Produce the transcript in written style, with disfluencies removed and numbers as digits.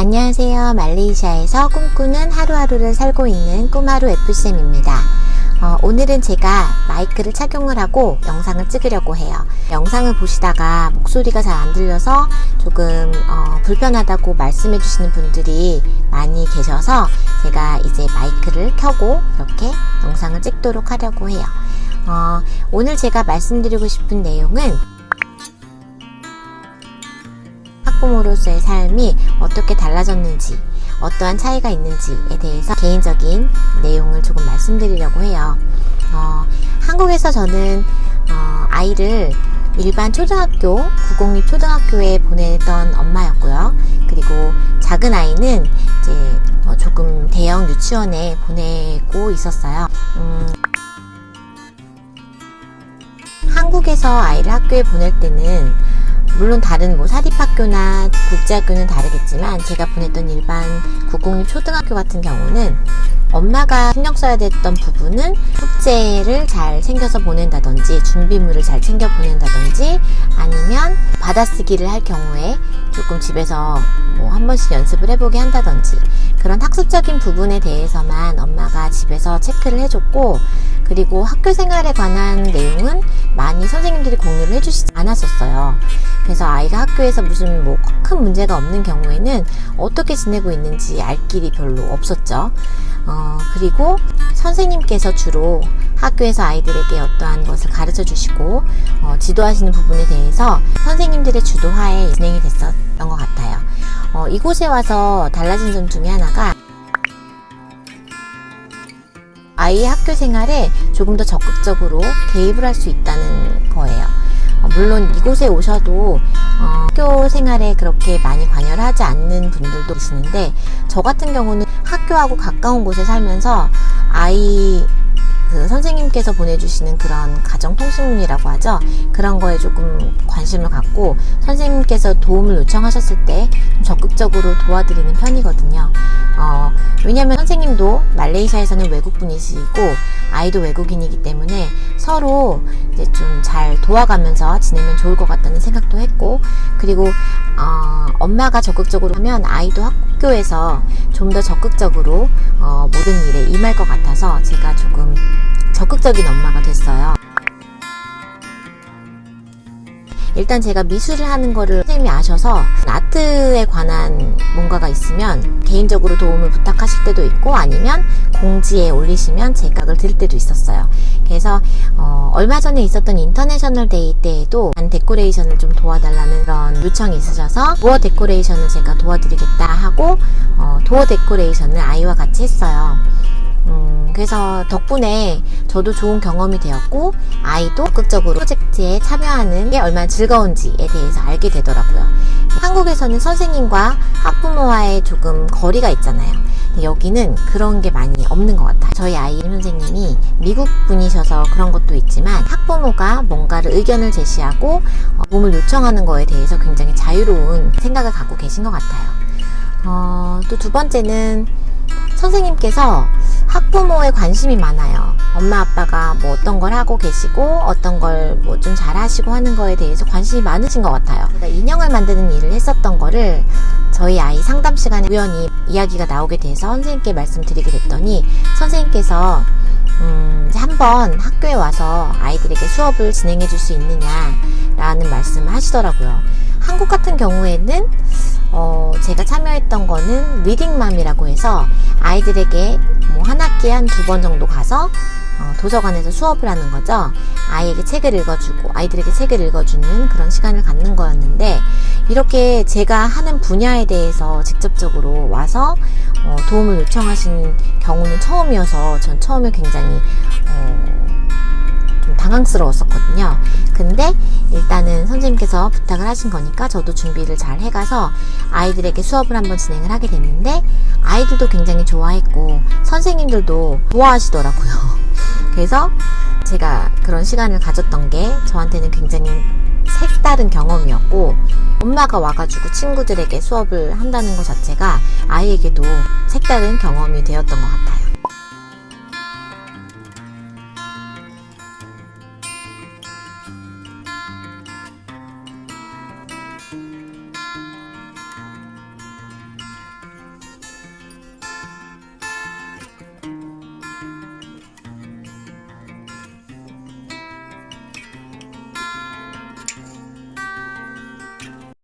안녕하세요. 말레이시아에서 꿈꾸는 하루하루를 살고 있는 꿈하루 F쌤입니다. 오늘은 제가 마이크를 착용을 하고 영상을 찍으려고 해요. 영상을 보시다가 목소리가 잘 안 들려서 조금 불편하다고 말씀해 주시는 분들이 많이 계셔서 제가 이제 마이크를 켜고 이렇게 영상을 찍도록 하려고 해요. 오늘 제가 말씀드리고 싶은 내용은 학부모로서의 삶이 어떻게 달라졌는지, 어떠한 차이가 있는지에 대해서 개인적인 내용을 조금 말씀드리려고 해요. 한국에서 저는 아이를 일반 초등학교, 구공립 초등학교에 보내던 엄마였고요. 그리고 작은 아이는 이제 조금 대형 유치원에 보내고 있었어요. 한국에서 아이를 학교에 보낼 때는 물론 다른 사립학교나 국제학교는 다르겠지만 제가 보냈던 일반 구공립 초등학교 같은 경우는 엄마가 신경 써야 됐던 부분은 숙제를 잘 챙겨서 보낸다든지 준비물을 잘 챙겨 보낸다든지 아니면 받아쓰기를 할 경우에 조금 집에서 한 번씩 연습을 해보게 한다든지 그런 학습적인 부분에 대해서만 엄마가 집에서 체크를 해줬고, 그리고 학교 생활에 관한 내용은 많이 선생님들이 공유를 해주시지 않았었어요. 그래서 아이가 학교에서 무슨 큰 문제가 없는 경우에는 어떻게 지내고 있는지 알 길이 별로 없었죠. 그리고 선생님께서 주로 학교에서 아이들에게 어떠한 것을 가르쳐 주시고 지도하시는 부분에 대해서 선생님들의 주도하에 진행이 됐었던 것 같아요. 이곳에 와서 달라진 점 중에 하나가 아이의 학교 생활에 조금 더 적극적으로 개입을 할 수 있다는 거예요. 물론 이곳에 오셔도 학교 생활에 그렇게 많이 관여를 하지 않는 분들도 계시는데, 저 같은 경우는 학교하고 가까운 곳에 살면서 아이 선생님께서 보내주시는 그런 가정통신문이라고 하죠. 그런 거에 조금 관심을 갖고 선생님께서 도움을 요청하셨을 때 적극적으로 도와드리는 편이거든요. 왜냐하면 선생님도 말레이시아에서는 외국분이시고 아이도 외국인이기 때문에 서로 이제 좀 잘 도와가면서 지내면 좋을 것 같다는 생각도 했고, 그리고 엄마가 적극적으로 하면 아이도 학교에서 좀 더 적극적으로 모든 일에 임할 것 같아서 제가 조금 적극적인 엄마가 됐어요. 일단 제가 미술을 하는 거를 선생님이 아셔서 아트에 관한 뭔가가 있으면 개인적으로 도움을 부탁하실 때도 있고, 아니면 공지에 올리시면 제각을 드릴 때도 있었어요. 그래서 얼마 전에 있었던 인터내셔널 데이 때에도 데코레이션을 좀 도와달라는 그런 요청이 있으셔서 도어 데코레이션을 제가 도와드리겠다 하고 도어 데코레이션을 아이와 같이 했어요. 그래서 덕분에 저도 좋은 경험이 되었고 아이도 적극적으로 프로젝트에 참여하는 게 얼마나 즐거운지에 대해서 알게 되더라고요. 한국에서는 선생님과 학부모와의 조금 거리가 있잖아요. 여기는 그런 게 많이 없는 것 같아요. 저희 아이 선생님이 미국 분이셔서 그런 것도 있지만 학부모가 뭔가를 의견을 제시하고 도움을 요청하는 거에 대해서 굉장히 자유로운 생각을 갖고 계신 것 같아요. 또 두 번째는 선생님께서 학부모에 관심이 많아요. 엄마 아빠가 어떤 걸 하고 계시고 어떤 걸 좀 잘하시고 하는 거에 대해서 관심이 많으신 것 같아요. 제가 인형을 만드는 일을 했었던 거를 저희 아이 상담 시간에 우연히 이야기가 나오게 돼서 선생님께 말씀드리게 됐더니 선생님께서 한번 학교에 와서 아이들에게 수업을 진행해 줄 수 있느냐라는 말씀을 하시더라고요. 한국 같은 경우에는 제가 참여했던 거는 리딩맘이라고 해서 아이들에게 한 학기에 한 2번 정도 가서 도서관에서 수업을 하는 거죠. 아이에게 책을 읽어주고 아이들에게 책을 읽어주는 그런 시간을 갖는 거였는데, 이렇게 제가 하는 분야에 대해서 직접적으로 와서 도움을 요청하신 경우는 처음이어서 전 처음에 굉장히 좀 당황스러웠었거든요. 근데 일단은 선생님께서 부탁을 하신 거니까 저도 준비를 잘 해가서 아이들에게 수업을 한번 진행을 하게 됐는데, 아이들도 굉장히 좋아했고 선생님들도 좋아하시더라고요. 그래서 제가 그런 시간을 가졌던 게 저한테는 굉장히 색다른 경험이었고, 엄마가 와가지고 친구들에게 수업을 한다는 것 자체가 아이에게도 색다른 경험이 되었던 것 같아요.